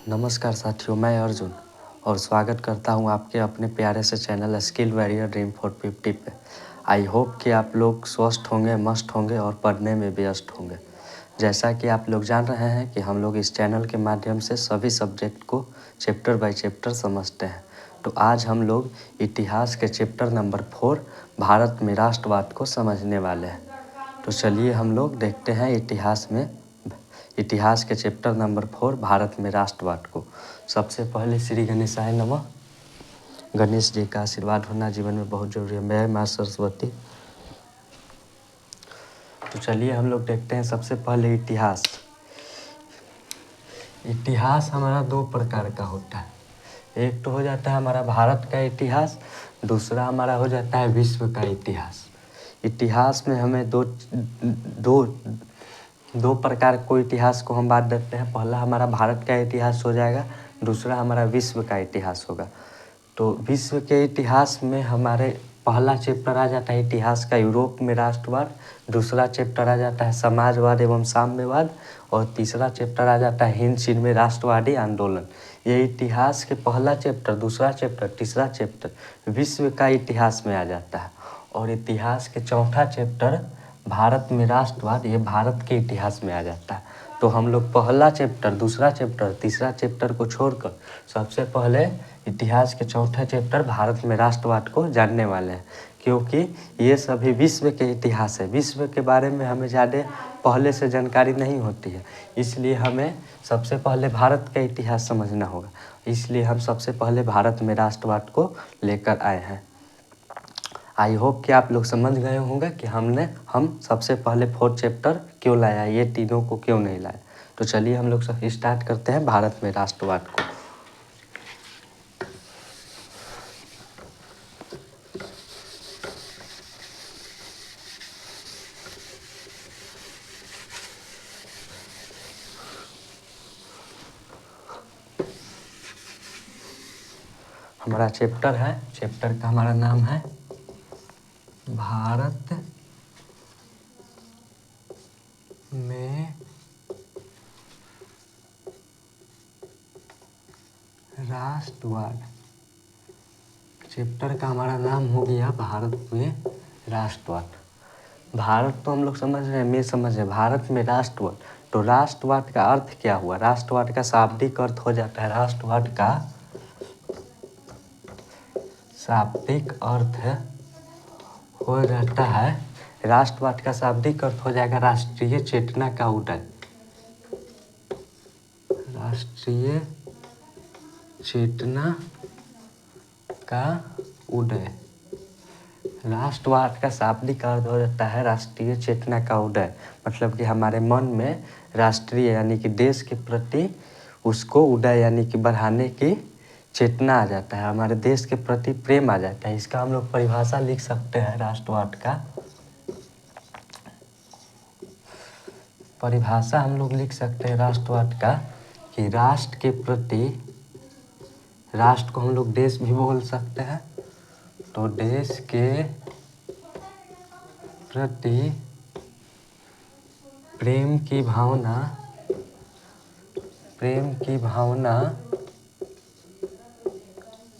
नमस्कार साथियों, मैं अर्जुन और स्वागत करता हूं आपके अपने प्यारे से चैनल स्किल वॉरियर ड्रीम 450 पे। आई होप कि आप लोग स्वस्थ होंगे, मस्त होंगे और पढ़ने में व्यस्त होंगे। जैसा कि आप लोग जान रहे हैं कि हम लोग इस चैनल के माध्यम से सभी सब्जेक्ट को चैप्टर बाय चैप्टर समझते हैं। तो आज हम लोग इतिहास के चैप्टर नंबर 4 भारत में राष्ट्रवाद को समझने वाले हैं। तो चलिए हम लोग देखते हैं इतिहास के चैप्टर नंबर 4 भारत में राष्ट्रवाद को। सबसे पहले श्री गणेशाय नमः। गणेश जी का आशीर्वाद होना जीवन में बहुत जरूरी है। मैं माँ सरस्वती। तो चलिए हम लोग देखते हैं सबसे पहले इतिहास। इतिहास हमारा दो प्रकार का होता है। एक तो हो जाता है हमारा भारत का इतिहास, दूसरा हमारा हो जाता है विश्व का इतिहास। इतिहास में हमें दो प्रकार को इतिहास को हम बात देते हैं। पहला हमारा भारत का इतिहास हो जाएगा, दूसरा हमारा विश्व का इतिहास होगा। तो विश्व के इतिहास में हमारे पहला चैप्टर आ जाता है इतिहास का यूरोप में राष्ट्रवाद, दूसरा चैप्टर आ जाता है समाजवाद एवं साम्यवाद और तीसरा चैप्टर आ जाता है हिंद चीन में राष्ट्रवादी आंदोलन। ये इतिहास के पहला चैप्टर, दूसरा चैप्टर, तीसरा चैप्टर विश्व का इतिहास में आ जाता है। और इतिहास के चौथा चैप्टर भारत में राष्ट्रवाद, ये भारत के इतिहास में आ जाता है। तो हम लोग पहला चैप्टर, दूसरा चैप्टर, तीसरा चैप्टर को छोड़कर सबसे पहले इतिहास के चौथे चैप्टर भारत में राष्ट्रवाद को जानने वाले हैं, क्योंकि ये सभी विश्व के इतिहास है। विश्व के बारे में हमें ज़्यादा पहले से जानकारी नहीं होती है, इसलिए हमें सबसे पहले भारत का इतिहास समझना होगा। इसलिए हम सबसे पहले भारत में राष्ट्रवाद को लेकर आए हैं। आई होप कि आप लोग समझ गए होंगे कि हम सबसे पहले 4 चैप्टर क्यों लाया, ये तीनों को क्यों नहीं लाया। तो चलिए हम लोग सब स्टार्ट करते हैं भारत में राष्ट्रवाद को। हमारा चैप्टर है, चैप्टर का हमारा नाम है भारत में राष्ट्रवाद। चैप्टर का हमारा नाम हो गया भारत में राष्ट्रवाद। भारत तो हम लोग समझ रहे हैं, मैं समझ रहे भारत में राष्ट्रवाद। तो राष्ट्रवाद का अर्थ क्या हुआ? राष्ट्रवाद का शाब्दिक अर्थ हो जाता है, राष्ट्रवाद का शाब्दिक अर्थ हो जाता है, राष्ट्रवाद का शाब्दिक अर्थ हो जाएगा राष्ट्रीय चेतना का उदय। राष्ट्रीय चेतना का उदय। राष्ट्रवाद का शाब्दिक अर्थ हो जाता है राष्ट्रीय चेतना का उदय, मतलब कि हमारे मन में राष्ट्रीय यानी कि देश के प्रति उसको उदय यानी कि बढ़ाने की चेतना आ जाता है, हमारे देश के प्रति प्रेम आ जाता है। इसका हम लोग परिभाषा लिख सकते हैं राष्ट्रवाद का। परिभाषा हम लोग लिख सकते हैं राष्ट्रवाद का कि राष्ट्र के प्रति, राष्ट्र को हम लोग देश भी बोल सकते हैं, तो देश के प्रति प्रेम की भावना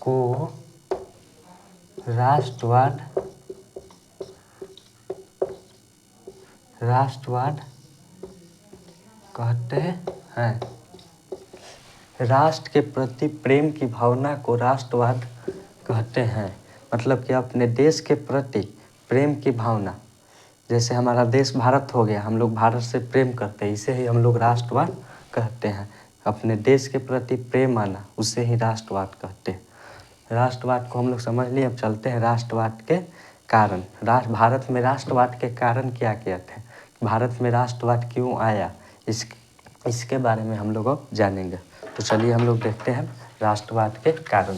को राष्ट्रवाद कहते हैं। राष्ट्र के प्रति प्रेम की भावना को राष्ट्रवाद कहते हैं, मतलब कि अपने देश के प्रति प्रेम की भावना, जैसे हमारा देश भारत हो गया, हम लोग भारत से प्रेम करते हैं, इसे ही हम लोग राष्ट्रवाद कहते हैं। अपने देश के प्रति प्रेम आना, उसे ही राष्ट्रवाद कहते हैं। राष्ट्रवाद को हम लोग समझ लिए। अब चलते हैं राष्ट्रवाद के कारण। भारत में राष्ट्रवाद के कारण क्या क्या थे, भारत में राष्ट्रवाद क्यों आया, इसके बारे में हम लोग अब जानेंगे। तो चलिए हम लोग देखते हैं राष्ट्रवाद के कारण।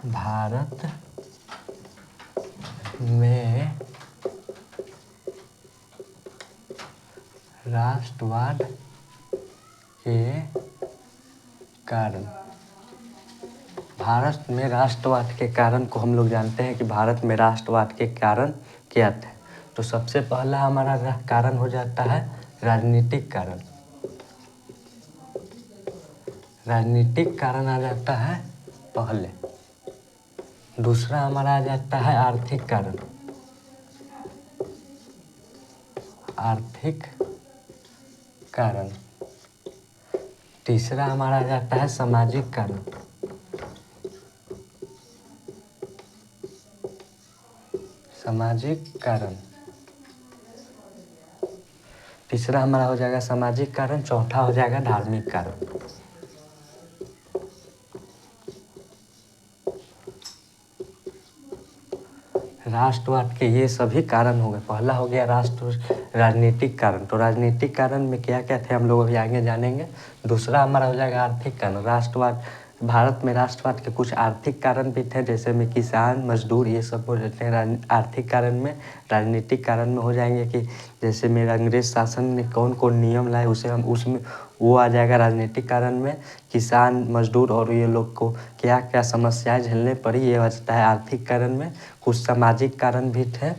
भारत में राष्ट्रवाद के कारण। भारत में राष्ट्रवाद के कारण को हम लोग जानते हैं कि भारत में राष्ट्रवाद के कारण क्या थे। तो सबसे पहला हमारा कारण हो जाता है राजनीतिक कारण। राजनीतिक कारण आ जाता है पहले। दूसरा हमारा आ जाता है आर्थिक कारण। आर्थिक कारण। तीसरा हमारा आ जाता है सामाजिक कारण। सामाजिक कारण। तीसरा हमारा हो जाएगा सामाजिक कारण। चौथा हो जाएगा धार्मिक कारण। राष्ट्रवाद के ये सभी कारण हो गए। पहला हो गया राजनीतिक कारण। तो राजनीतिक कारण में क्या क्या थे हम लोग अभी आगे जानेंगे। दूसरा हमारा हो जाएगा आर्थिक कारण। राष्ट्रवाद, भारत में राष्ट्रवाद के कुछ आर्थिक कारण भी थे, जैसे में किसान मजदूर ये सब हो जाते हैं आर्थिक कारण में। राजनीतिक कारण में हो जाएंगे कि जैसे में अंग्रेज शासन ने कौन कौन नियम लाए उसे हम उसमें वो आ जाएगा राजनीतिक कारण में। किसान मजदूर और ये लोग को क्या क्या समस्याएं झेलने पड़ी ये बचता है आर्थिक कारण में। कुछ सामाजिक कारण भी थे,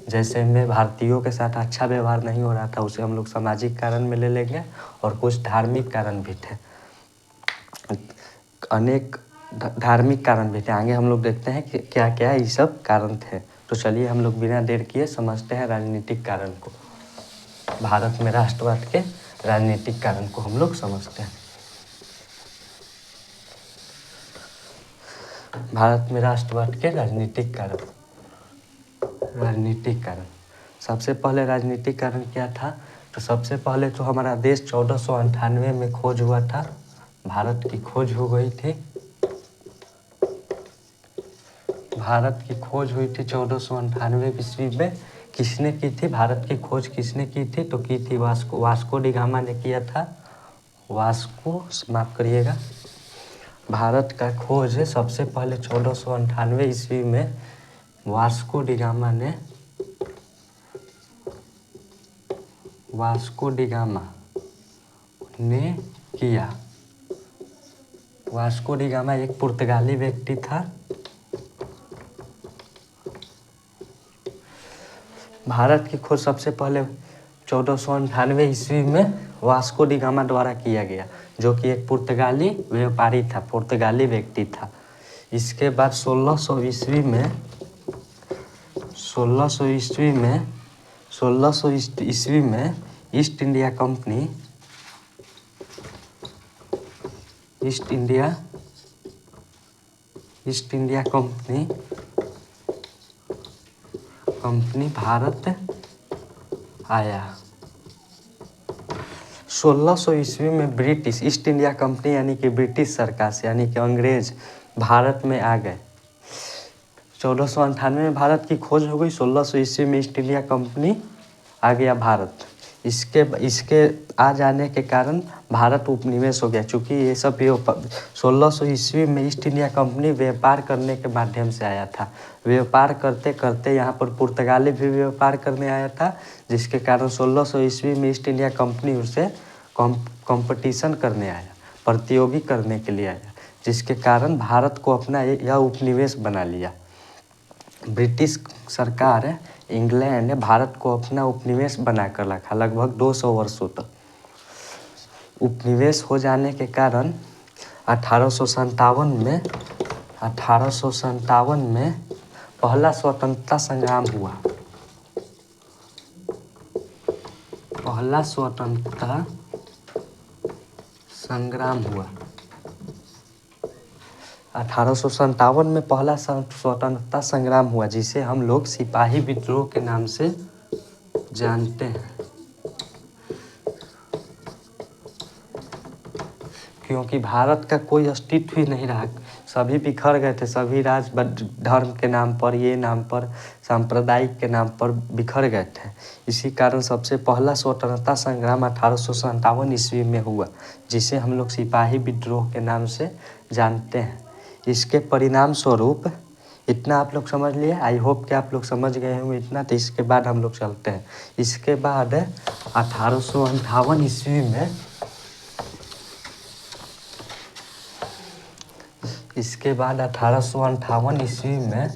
जैसे में भारतीयों के साथ अच्छा व्यवहार नहीं हो रहा था, उसे हम लोग सामाजिक कारण में ले लेंगे। और कुछ धार्मिक कारण भी थे, अनेक धार्मिक कारण भी थे। आगे हम लोग देखते हैं कि क्या क्या ये सब कारण थे। तो चलिए हम लोग बिना देर किए समझते हैं राजनीतिक कारण को। भारत में राष्ट्रवाद के राजनीतिक कारण को हम लोग समझते हैं। भारत में राष्ट्रवाद के राजनीतिक कारण। राजनीतिक कारण, सबसे पहले राजनीतिक कारण क्या था। तो सबसे पहले तो हमारा देश 1498 में खोज हुआ था। भारत की खोज हो गई थी। भारत की खोज हुई थी 1498 ईस्वी में। किसने की थी भारत की खोज, किसने की थी तो की थी वास्को डी गामा ने किया था। वास्को, माफ करिएगा, भारत का खोज है सबसे पहले 1498 ईस्वी में वास्को डी गामा ने, वास्को डी गामा ने किया। वास्को डी गामा एक पुर्तगाली व्यक्ति था। भारत की खोज सबसे पहले 1498 ईस्वी में वास्को डी गामा द्वारा किया गया, जो कि एक पुर्तगाली व्यापारी था, पुर्तगाली व्यक्ति था। इसके बाद 1600 ईस्वी में 1600 ईस्वी में east India company, east India company Bharat आया। 1600 ईस्वी में ब्रिटिश ईस्ट इंडिया कंपनी यानी कि ब्रिटिश सरकार से यानी कि अंग्रेज भारत में आ गए। 1498 में भारत की खोज हो गई। 1600 ईस्वी में ईस्ट इंडिया कंपनी आ गया भारत। इसके आ जाने के कारण भारत उपनिवेश हो गया, चूँकि ये सब 1600 ईस्वी में ईस्ट इंडिया कंपनी व्यापार करने के माध्यम से आया था। व्यापार करते करते यहाँ पर पुर्तगाली भी व्यापार करने आया था, जिसके कारण 1600 ईस्वी में ईस्ट इंडिया कंपनी उसे कंपटीशन करने आया, प्रतियोगी करने के लिए आया, जिसके कारण भारत को अपना यह उपनिवेश बना लिया। ब्रिटिश सरकार इंग्लैंड ने भारत को अपना उपनिवेश बनाकर रखा लगभग 200 वर्षों तक। उपनिवेश हो जाने के कारण 1857 में पहला स्वतंत्रता संग्राम हुआ। पहला स्वतंत्रता संग्राम हुआ 1857 में पहला स्वतंत्रता संग्राम हुआ, जिसे हम लोग सिपाही विद्रोह के नाम से जानते हैं। क्योंकि भारत का कोई अस्तित्व ही नहीं रहा, सभी बिखर गए थे, सभी राज धर्म के नाम पर, ये नाम पर, सांप्रदायिक के नाम पर बिखर गए थे। इसी कारण सबसे पहला स्वतंत्रता संग्राम 1857 ईस्वी में हुआ, जिसे हम लोग सिपाही विद्रोह के नाम से जानते हैं। इसके परिणाम स्वरूप इतना आप लोग समझ लिए, आई होप कि आप लोग समझ गए होंगे इतना। तो इसके बाद हम लोग चलते हैं। इसके बाद 1858 ईस्वी में इसके बाद 1858 ईस्वी में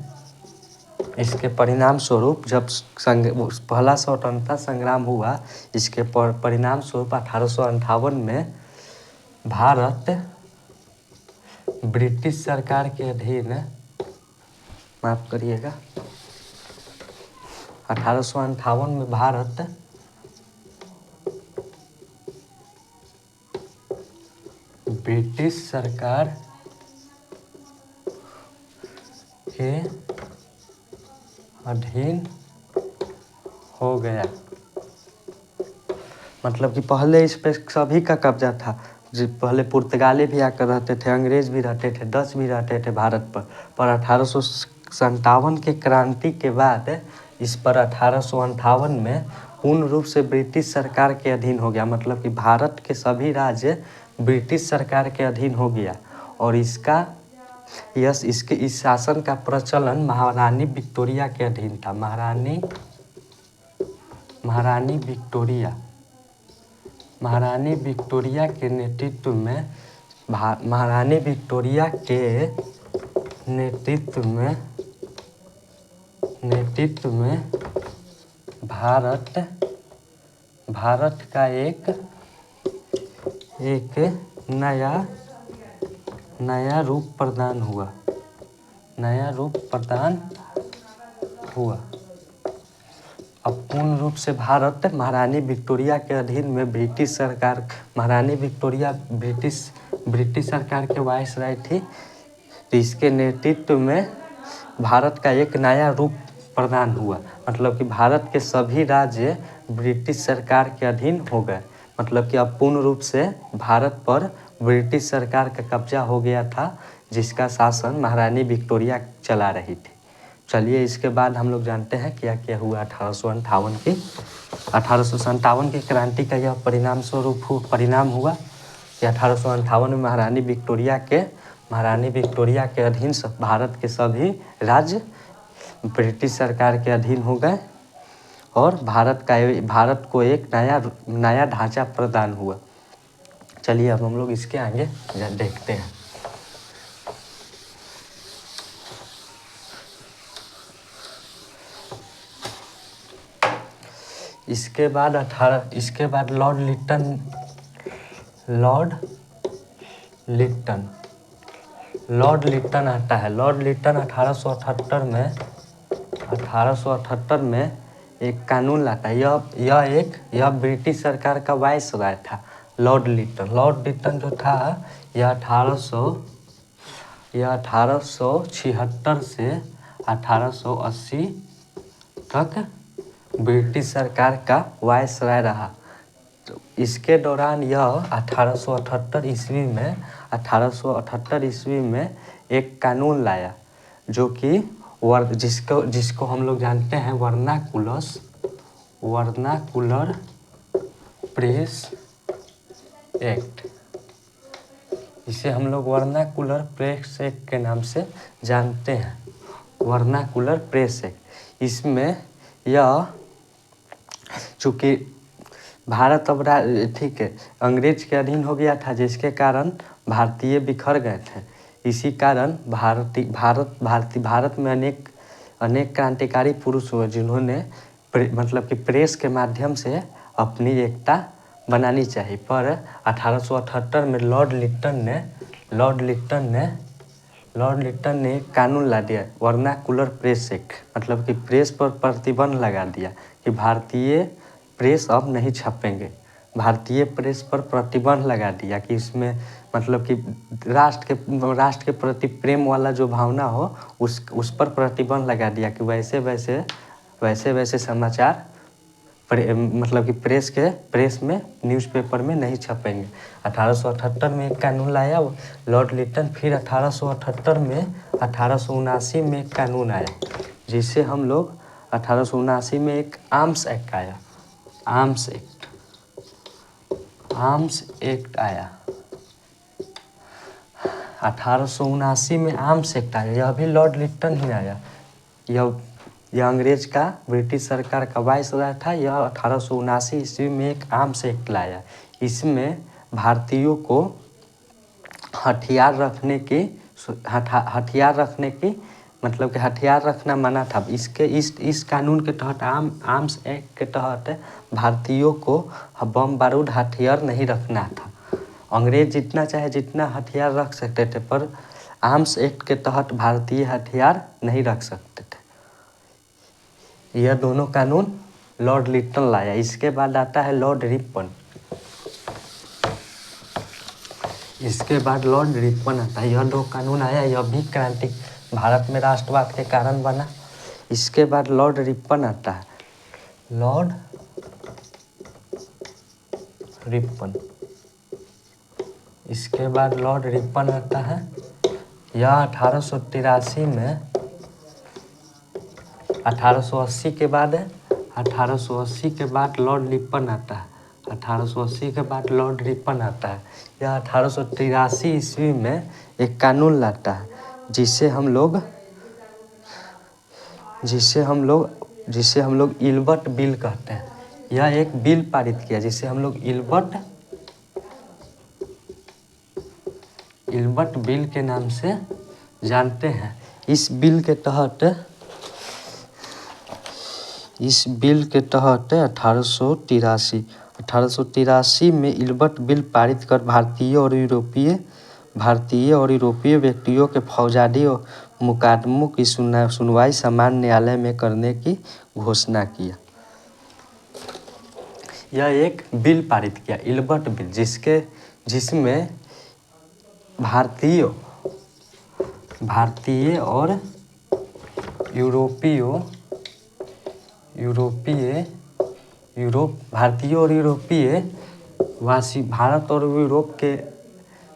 इसके परिणाम स्वरूप जब पहला स्वतंत्रता संग्राम हुआ, इसके परिणाम स्वरूप 1858 में भारत ब्रिटिश सरकार के अधीन, माफ करिएगा, 1858 में भारत ब्रिटिश सरकार के अधीन हो गया। मतलब कि पहले इस पे सभी का कब्जा था। जो पहले पुर्तगाली भी आकर रहते थे, अंग्रेज भी रहते थे, डच भी रहते थे भारत पर 1857 के क्रांति के बाद इस पर 1858 में पूर्ण रूप से ब्रिटिश सरकार के अधीन हो गया। मतलब कि भारत के सभी राज्य ब्रिटिश सरकार के अधीन हो गया और इसके इस शासन का प्रचलन महारानी विक्टोरिया के अधीन था। महारानी विक्टोरिया के नेतृत्व में भारत का एक नया रूप प्रदान हुआ। अब पूर्ण रूप से भारत महारानी विक्टोरिया के अधीन में ब्रिटिश सरकार, महारानी विक्टोरिया ब्रिटिश सरकार के वाइसराय थी। तो इसके नेतृत्व में भारत का एक नया रूप प्रदान हुआ। मतलब कि भारत के सभी राज्य ब्रिटिश सरकार के अधीन हो गए। मतलब कि अब पूर्ण रूप से भारत पर ब्रिटिश सरकार का कब्जा हो गया था, जिसका शासन महारानी विक्टोरिया चला रही थी। चलिए इसके बाद हम लोग जानते हैं क्या क्या हुआ 1857 की क्रांति का यह परिणाम हुआ कि 1858 में महारानी विक्टोरिया के अधीन भारत के सभी राज्य ब्रिटिश सरकार के अधीन हो गए और भारत को एक नया ढांचा प्रदान हुआ। चलिए अब हम लोग इसके आगे देखते हैं। इसके बाद लॉर्ड लिट्टन आता है। लॉर्ड लिट्टन 1878 में एक कानून लाता है। यह ब्रिटिश सरकार का वाइसराय था। लॉर्ड लिट्टन जो था यह 1876 से 1880 तक ब्रिटिश सरकार का वाइसराय रहा। तो इसके दौरान यह 1878 ईस्वी में एक कानून लाया, जो कि जिसको हम लोग जानते हैं वर्नाकुलर प्रेस एक्ट। इसे हम लोग वर्नाकुलर प्रेस एक्ट के नाम से जानते हैं। वर्नाकुलर प्रेस एक्ट, इसमें यह चूँकि भारत अब ठीक है अंग्रेज के अधीन हो गया था, जिसके कारण भारतीय बिखर गए थे। इसी कारण भारत में अनेक क्रांतिकारी पुरुष हुए, जिन्होंने मतलब कि प्रेस के माध्यम से अपनी एकता बनानी चाहिए। पर 1878 में लॉर्ड लिट्टन ने एक कानून ला दिया, वर्नाकुलर प्रेस एक्ट। मतलब कि प्रेस पर प्रतिबंध लगा दिया कि भारतीय प्रेस अब नहीं छपेंगे। भारतीय प्रेस पर प्रतिबंध लगा दिया कि इसमें मतलब कि राष्ट्र के प्रति प्रेम वाला जो भावना हो उस पर प्रतिबंध लगा दिया कि वैसे समाचार मतलब कि प्रेस में न्यूज़पेपर में नहीं छपेंगे। 1878 में एक कानून लाया लॉर्ड लिट्टन। फिर 1879 में एक कानून आया, जिससे हम लोग 1879 में एक आर्म्स एक्ट आया। आर्म्स एक्ट आया 1879 में आर्म्स एक्ट आया। यह भी लॉर्ड लिट्टन ही आया। यह अंग्रेज का ब्रिटिश सरकार का वाइसराय था। यह 1879 ईस्वी में एक आर्म्स एक्ट लाया। इसमें भारतीयों को हथियार रखने की हथियार रखने की मतलब कि हथियार रखना मना था। इस कानून के तहत आर्म्स एक्ट के तहत भारतीयों को बम बारूद हथियार नहीं रखना था। अंग्रेज जितना चाहे जितना हथियार रख सकते थे, पर आर्म्स एक्ट के तहत भारतीय हथियार नहीं रख सकते थे। यह दोनों कानून लॉर्ड लिटन लाया। इसके बाद आता है लॉर्ड रिपन। इसके बाद लॉर्ड रिपन आता है। यह दो कानून आया, यह भी क्रांति भारत में राष्ट्रवाद के कारण बना। इसके बाद लॉर्ड रिपन आता है। लॉर्ड रिपन, इसके बाद लॉर्ड रिपन आता है। यह 1883 में 1880 के बाद है। 1880 के बाद लॉर्ड रिपन आता है। 1880 के बाद लॉर्ड रिपन आता है। यह 1883 ईस्वी में एक कानून लाता है जिसे हम लोग इल्बर्ट बिल कहते हैं। यह एक बिल पारित किया जिसे हम लोग इल्बर्ट बिल के नाम से जानते हैं। इस बिल के तहत 1883 में इल्बर्ट बिल पारित कर भारतीय और यूरोपीय व्यक्तियों के फौजदारी मुकदमों की सुनवाई सामान्य न्यायालय में करने की घोषणा किया। यह एक बिल पारित किया, इल्बर्ट बिल, जिसमें भारतीय और यूरोपीय वासी भारत और यूरोप के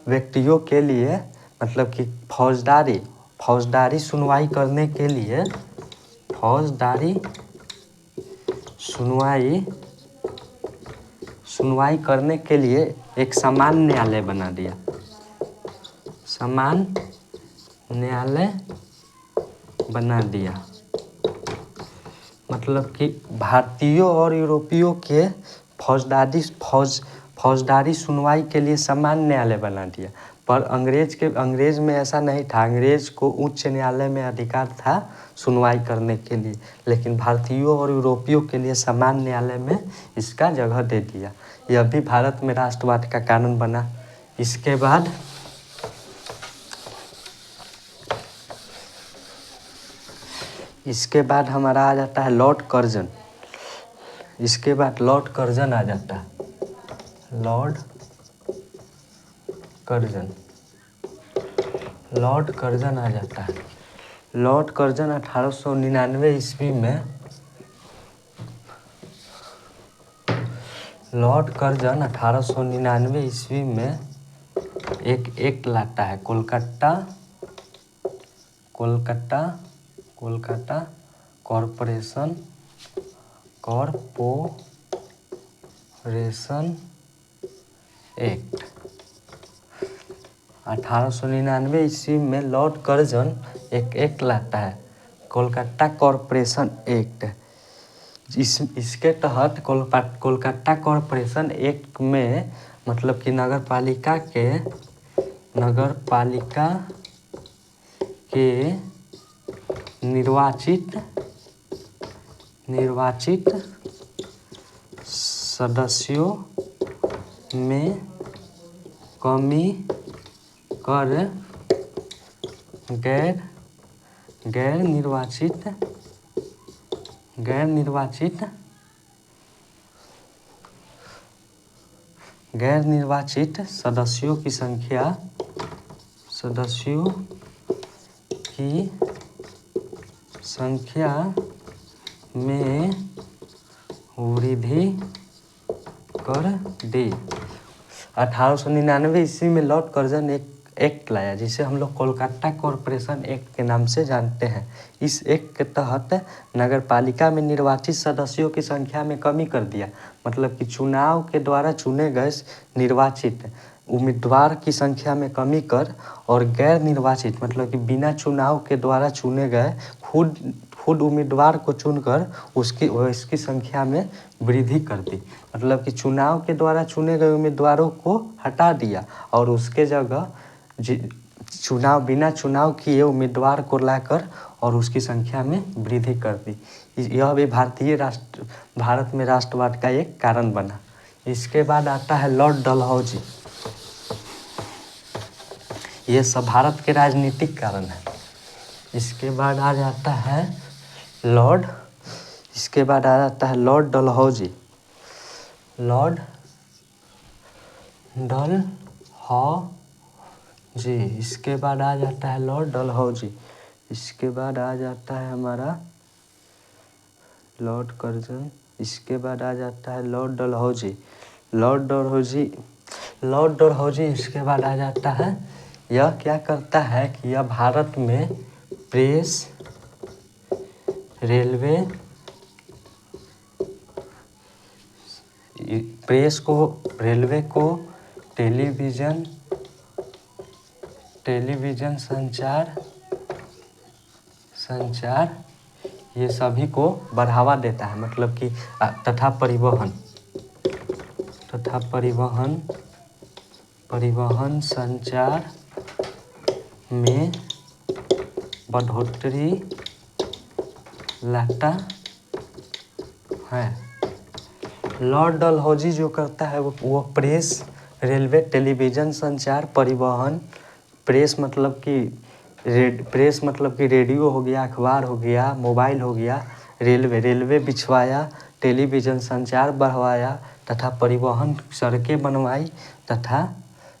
व्यक्तियों के लिए मतलब कि फौजदारी सुनवाई करने के लिए एक सामान्य न्यायालय बना दिया। सामान्य न्यायालय बना दिया मतलब कि भारतीयों और यूरोपियों के फौजदारी सुनवाई के लिए सामान्य न्यायालय बना दिया। पर अंग्रेज में ऐसा नहीं था। अंग्रेज को उच्च न्यायालय में अधिकार था सुनवाई करने के लिए, लेकिन भारतीयों और यूरोपियों के लिए सामान्य न्यायालय में इसका जगह दे दिया। यह भी भारत में राष्ट्रवाद का कानून बना। इसके बाद हमारा आ जाता है लॉर्ड कर्जन। इसके बाद लॉर्ड कर्जन आ जाता है। लॉर्ड कर्जन आ जाता है। लॉर्ड कर्जन 1899 ईस्वी में लॉर्ड कर्जन 1899 ईस्वी में एक एक्ट लाता है। Kolkata corporation act. 1899 ईस्वी में लॉर्ड कर्जन एक एक्ट लाता है, कोलकाता कॉरपोरेशन एक्ट। इसके तहत कोलकाता कॉरपोरेशन एक्ट में मतलब कि नगर पालिका के निर्वाचित सदस्यों में कमी कर गैर निर्वाचित सदस्यों की संख्या में वृद्धि कर दी। 1899 ईस्वी में लॉर्ड कर्जन एक एक्ट लाया जिसे हम लोग कोलकाता कॉरपोरेशन एक्ट के नाम से जानते हैं। इस एक्ट के तहत नगर पालिका में निर्वाचित सदस्यों की संख्या में कमी कर दिया। मतलब कि चुनाव के द्वारा चुने गए निर्वाचित उम्मीदवार की संख्या में कमी कर और गैर निर्वाचित मतलब कि बिना चुनाव के द्वारा चुने गए खुद उम्मीदवार को चुनकर उसकी संख्या में वृद्धि कर दी। मतलब कि चुनाव के द्वारा चुने गए उम्मीदवारों को हटा दिया और उसके जगह बिना चुनाव किए उम्मीदवार को लाकर और उसकी संख्या में वृद्धि कर दी। यह भी भारत में राष्ट्रवाद का एक कारण बना। इसके बाद आता है लॉर्ड डलहौजी। ये सब भारत के राजनीतिक कारण है। इसके बाद आ जाता है लॉर्ड डलहौजी। लॉर्ड डलहौजी। इसके बाद आ जाता है लॉर्ड डलहौजी। इसके बाद आ जाता है हमारा लॉर्ड कर्जन। इसके बाद आ जाता है लॉर्ड डलहौजी। इसके बाद आ जाता है, यह क्या करता है कि यह भारत में रेलवे को टेलीविज़न संचार ये सभी को बढ़ावा देता है। मतलब कि तथा परिवहन संचार में बढ़ोतरी लाता है। लॉर्ड डलहौजी जो करता है वो प्रेस, रेलवे, टेलीविज़न संचार, परिवहन, प्रेस मतलब कि रेडियो हो गया, अखबार हो गया, मोबाइल हो गया, रेलवे बिछवाया, टेलीविज़न संचार बढ़वाया तथा परिवहन सड़कें बनवाई तथा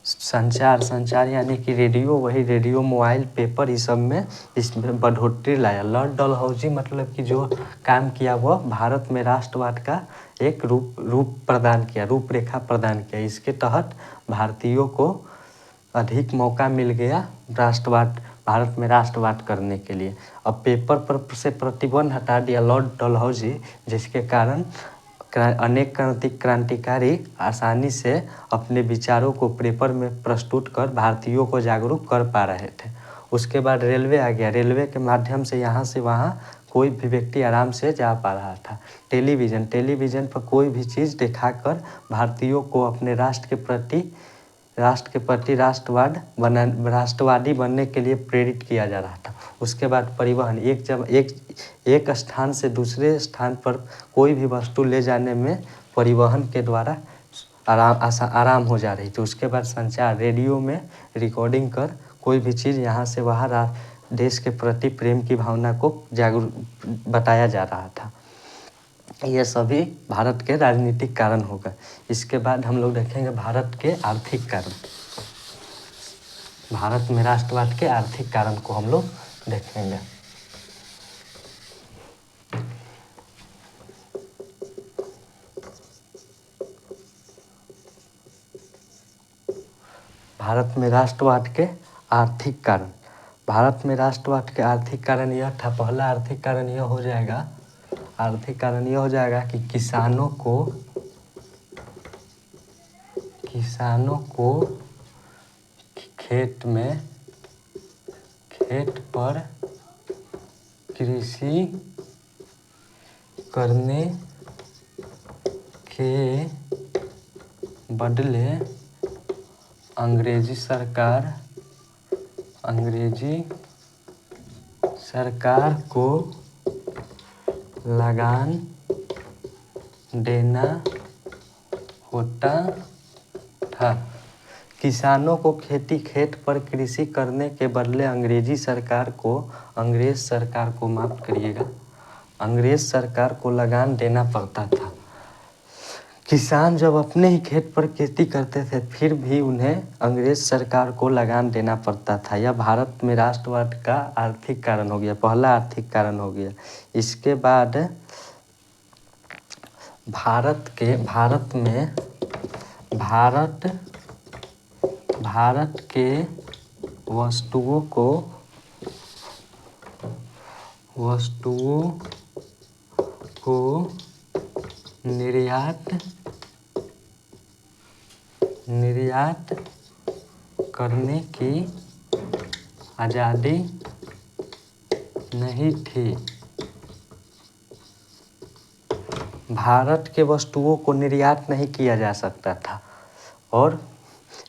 संचार यानी कि रेडियो, मोबाइल, पेपर, इस सब में इसमें बढ़ोतरी लाया। लॉर्ड डलहौजी मतलब कि जो काम किया वह भारत में राष्ट्रवाद का एक रूपरेखा प्रदान किया। इसके तहत भारतीयों को अधिक मौका मिल गया भारत में राष्ट्रवाद करने के लिए। अब पेपर पर से प्रतिबंध हटा दिया लॉर्ड डलहौजी, जिसके कारण अनेक क्रांतिकारी आसानी से अपने विचारों को पेपर में प्रस्तुत कर भारतीयों को जागरूक कर पा रहे थे। उसके बाद रेलवे आ गया। रेलवे के माध्यम से यहाँ से वहाँ कोई भी व्यक्ति आराम से जा पा रहा था। टेलीविज़न पर कोई भी चीज़ दिखाकर भारतीयों को अपने राष्ट्र के प्रति राष्ट्रवादी बनने के लिए प्रेरित किया जा रहा था। उसके बाद परिवहन, एक स्थान से दूसरे स्थान पर कोई भी वस्तु ले जाने में परिवहन के द्वारा आराम हो जा रही थी। उसके बाद संचार, रेडियो में रिकॉर्डिंग कर कोई भी चीज़ यहाँ से वहाँ देश के प्रति प्रेम की भावना को बताया जा रहा था। ये सभी भारत के राजनीतिक कारण होगा। इसके बाद हम लोग देखेंगे भारत के आर्थिक कारण। भारत में राष्ट्रवाद के आर्थिक कारण को हम लोग देखेंगे। भारत में राष्ट्रवाद के आर्थिक कारण। भारत में राष्ट्रवाद के आर्थिक कारण यह था, पहला आर्थिक कारण यह हो जाएगा कि किसानों को खेत पर कृषि करने के बदले अंग्रेजी सरकार को लगान देना होता था। किसानों को खेत पर कृषि करने के बदले अंग्रेज सरकार को लगान देना पड़ता था। किसान जब अपने ही खेत पर खेती करते थे फिर भी उन्हें अंग्रेज सरकार को लगान देना पड़ता था। यह भारत में राष्ट्रवाद का आर्थिक कारण हो गया, पहला आर्थिक कारण हो गया। इसके बाद भारत के वस्तुओं को निर्यात करने की आज़ादी नहीं थी। भारत के वस्तुओं को निर्यात नहीं किया जा सकता था और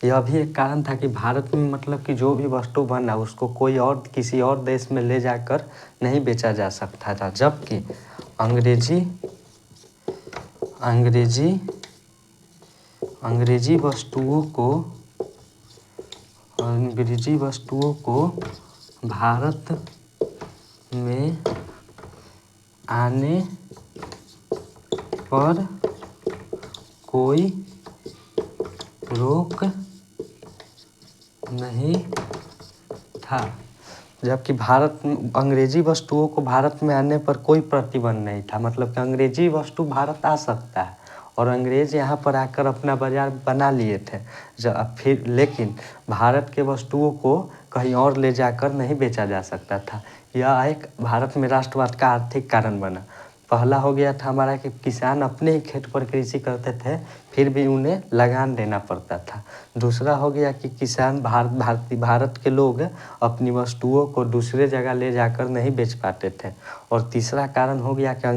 यह भी एक कारण था कि भारत में मतलब कि जो भी वस्तु बना उसको कोई और किसी और देश में ले जाकर नहीं बेचा जा सकता था, जबकि अंग्रेजी वस्तुओं को भारत में आने पर कोई रोक नहीं था, जबकि अंग्रेजी वस्तुओं को भारत में आने पर कोई प्रतिबंध नहीं था। मतलब कि अंग्रेजी वस्तु भारत आ सकता है और अंग्रेज यहाँ पर आकर अपना बाजार बना लिए थे, फिर लेकिन भारत के वस्तुओं को कहीं और ले जाकर नहीं बेचा जा सकता था। यह एक भारत में राष्ट्रवाद का आर्थिक कारण बना। पहला हो गया था हमारा कि किसान अपने ही खेत पर कृषि करते थे, फिर भी उन्हें लगान देना पड़ता था। दूसरा हो गया कि किसान भारत के लोग अपनी वस्तुओं को दूसरे जगह ले जाकर नहीं बेच पाते थे। और तीसरा कारण हो गया कि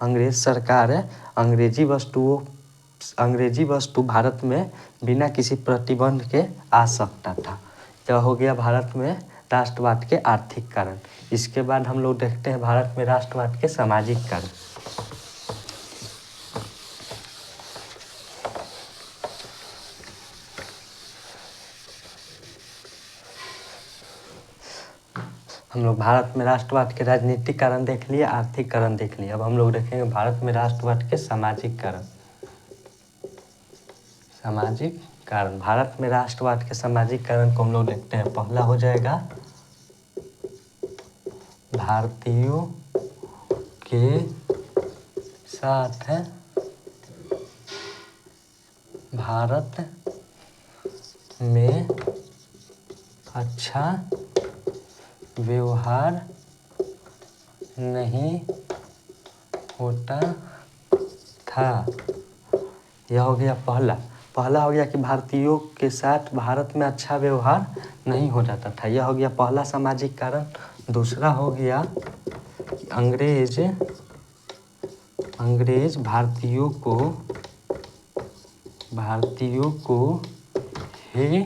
अंग्रेज सरकार अंग्रेजी वस्तु भारत में बिना किसी प्रतिबंध के आ सकता था। यह हो गया भारत में राष्ट्रवाद के आर्थिक कारण। इसके बाद हम लोग देखते हैं भारत में राष्ट्रवाद के सामाजिक कारण। हम लोग भारत में राष्ट्रवाद के राजनीतिक कारण देख लिए, आर्थिक कारण देख लिए। अब हम लोग देखेंगे भारत में राष्ट्रवाद के सामाजिक कारण। भारत में राष्ट्रवाद के सामाजिक कारण को हम लोग देखते हैं। पहला हो जाएगा भारतीयों के साथ भारत में अच्छा व्यवहार नहीं होता था। यह हो गया पहला हो गया कि भारतीयों के साथ भारत में अच्छा व्यवहार नहीं हो जाता था। यह हो गया पहला सामाजिक कारण। दूसरा हो गया कि अंग्रेज भारतीयों को हे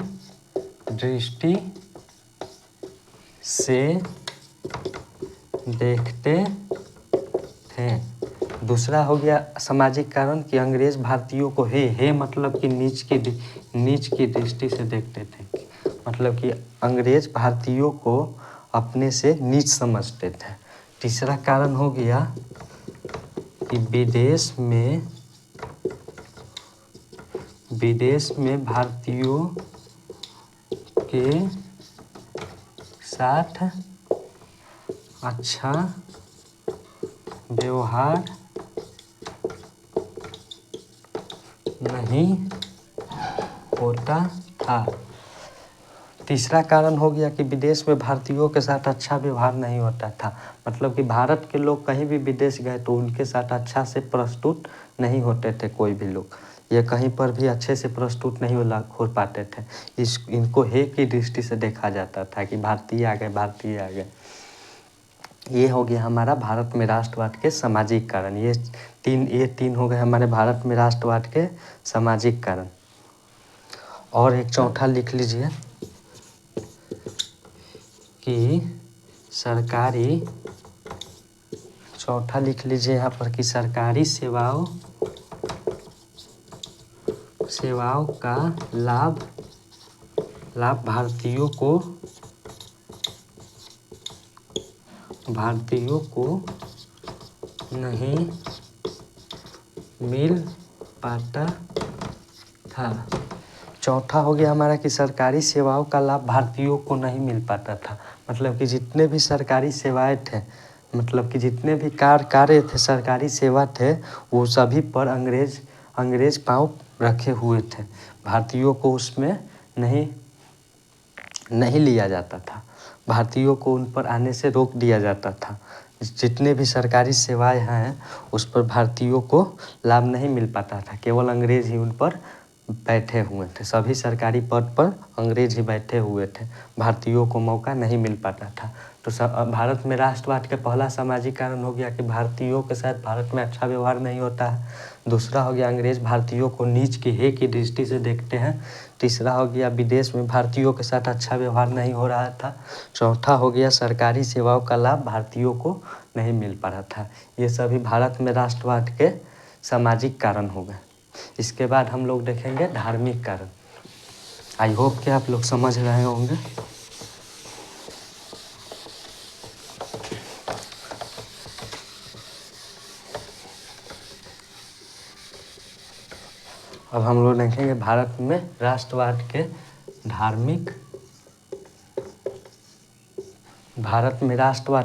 दृष्टि से देखते थे। दूसरा हो गया सामाजिक कारण कि अंग्रेज भारतीयों को हे मतलब कि नीच की दृष्टि से देखते थे। मतलब कि अंग्रेज भारतीयों को अपने से नीच समझते थे। तीसरा कारण हो गया कि विदेश में भारतीयों के साथ अच्छा व्यवहार नहीं होता था। तीसरा कारण हो गया कि विदेश में भारतीयों के साथ अच्छा व्यवहार नहीं होता था। मतलब कि भारत के लोग कहीं भी विदेश गए तो उनके साथ अच्छा से प्रस्तुत नहीं होते थे। कोई भी लोग ये कहीं पर भी अच्छे से प्रस्तुत नहीं हो पाते थे। इनको हे की दृष्टि से देखा जाता था कि भारतीय आ गए। ये हो गया हमारा भारत में राष्ट्रवाद के सामाजिक कारण। ये तीन हो गए हमारे भारत में राष्ट्रवाद के सामाजिक कारण। और एक चौथा लिख लीजिए कि चौथा लिख लीजिए यहाँ पर कि सरकारी सेवाओं का लाभ भारतीयों को नहीं मिल पाता था। चौथा हो गया हमारा कि सरकारी सेवाओं का लाभ भारतीयों को नहीं मिल पाता था। मतलब कि जितने भी सरकारी सेवाएं थे, मतलब कि जितने भी कार्य थे, सरकारी सेवा थे, वो सभी पर अंग्रेज पाँव रखे हुए थे। भारतीयों को उसमें नहीं लिया जाता था। भारतीयों को उन पर आने से रोक दिया जाता था। जितने भी सरकारी सेवाएं हैं उस पर भारतीयों को लाभ नहीं मिल पाता था। केवल अंग्रेज ही उन पर बैठे हुए थे, सभी सरकारी पद पर अंग्रेज ही बैठे हुए थे, भारतीयों को मौका नहीं मिल पाता था। तो भारत में राष्ट्रवाद का पहला सामाजिक कारण हो गया कि भारतीयों के साथ भारत में अच्छा व्यवहार नहीं होता है। दूसरा हो गया अंग्रेज भारतीयों को नीच की हे की दृष्टि से देखते हैं। तीसरा हो गया विदेश में भारतीयों के साथ अच्छा व्यवहार नहीं हो रहा था। चौथा हो गया सरकारी सेवाओं का लाभ भारतीयों को नहीं मिल पा रहा था। ये सभी भारत में राष्ट्रवाद के सामाजिक कारण हो गए। इसके बाद हम लोग देखेंगे धार्मिक कारण। आई होप कि आप लोग समझ रहे होंगे। अब हम लोग देखेंगे भारत में राष्ट्रवाद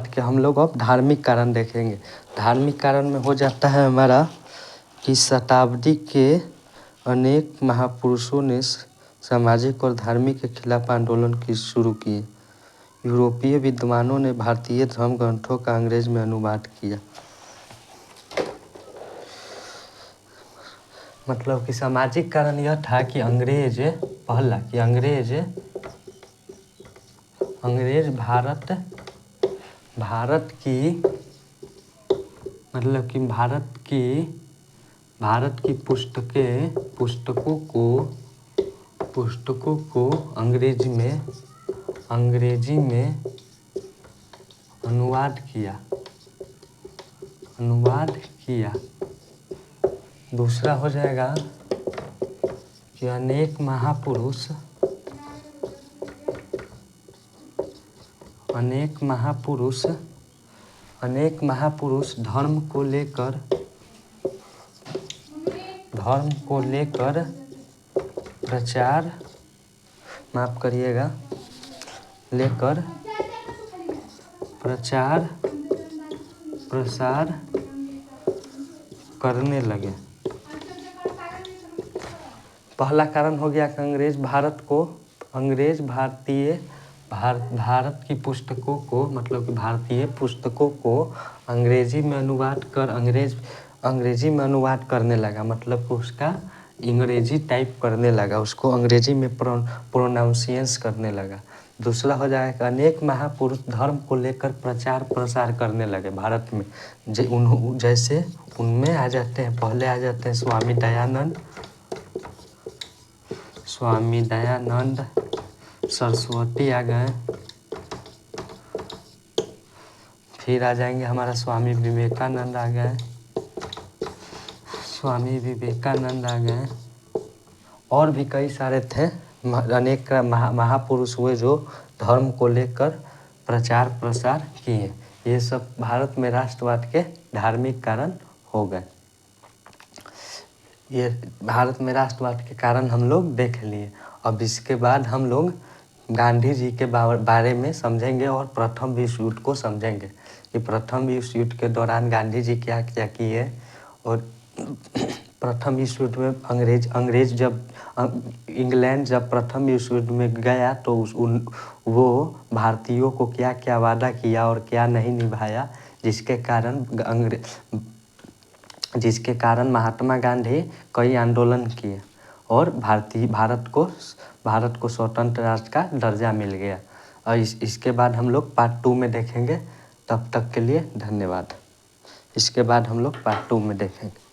के हम लोग अब धार्मिक कारण देखेंगे। धार्मिक कारण में हो जाता है हमारा कि शताब्दी के अनेक महापुरुषों ने सामाजिक और धार्मिक के खिलाफ आंदोलन की शुरू किए। यूरोपीय विद्वानों ने भारतीय धर्म ग्रंथों का अंग्रेज में अनुवाद किया। मतलब कि सामाजिक कारण यह था कि अंग्रेज भारत की पुस्तकों को अंग्रेजी में अनुवाद किया। दूसरा हो जाएगा कि अनेक महापुरुष धर्म को लेकर प्रचार प्रसार करने लगे। पहला कारण हो गया कि भारत की पुस्तकों को मतलब कि भारतीय पुस्तकों को अंग्रेजी में अनुवाद करने लगा। मतलब कि उसका अंग्रेजी टाइप करने लगा, उसको अंग्रेजी में प्रोनाउंसिएंस करने लगा। दूसरा हो जाएगा अनेक महापुरुष धर्म को लेकर प्रचार प्रसार करने लगे भारत में। जैसे उनमें आ जाते हैं, पहले आ जाते हैं स्वामी दयानंद सरस्वती आ गए। फिर आ जाएंगे हमारा स्वामी विवेकानंद आ गए। और भी कई सारे थे, अनेक महापुरुष हुए जो धर्म को लेकर प्रचार प्रसार किए। ये सब भारत में राष्ट्रवाद के धार्मिक कारण हो गए। ये भारत में राष्ट्रवाद के कारण हम लोग देख लिए। अब इसके बाद हम लोग गांधी जी के बारे में समझेंगे और प्रथम विश्व युद्ध को समझेंगे कि प्रथम विश्व युद्ध के दौरान गांधी जी क्या क्या किए। और प्रथम विश्व युद्ध में अंग्रेज जब इंग्लैंड जब प्रथम विश्व युद्ध में गया तो वो भारतीयों को क्या क्या वादा किया और क्या नहीं निभाया, जिसके कारण महात्मा गांधी कई आंदोलन किए और भारत को स्वतंत्र राष्ट्र का दर्जा मिल गया। और इसके बाद हम लोग पार्ट 2 में देखेंगे। तब तक के लिए धन्यवाद। इसके बाद हम लोग पार्ट 2 में देखेंगे।